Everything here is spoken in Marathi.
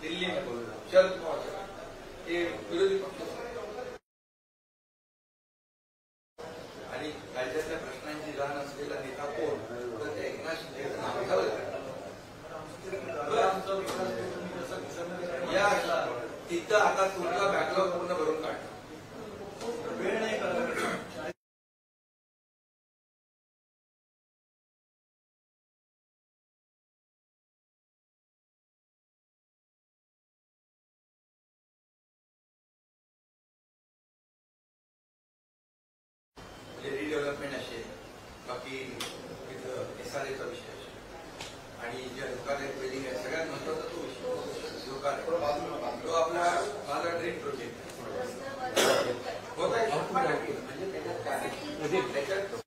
दिल्ली में शरद पवार हे विरोधी पक्ष आणि राज्याच्या प्रश्नांची जाण असलेला नेता कोण तर ते एकनाथ शिंदेचं नाव घ्यावं लागेल. या तिथं आता तुमचा बॅकलॉग पूर्ण भरून काढ वेळ नाही करत. रिडेव्हलपमेंट असेल बाकी SRAचा विषय असेल आणि ज्या लोकांना ट्रेनिंग आहे सगळ्यात महत्वाचा तो विषय लोकांना तो आपला माझा ड्रीम प्रोजेक्ट होत आहे. म्हणजे त्याच्यात काय त्याच्यात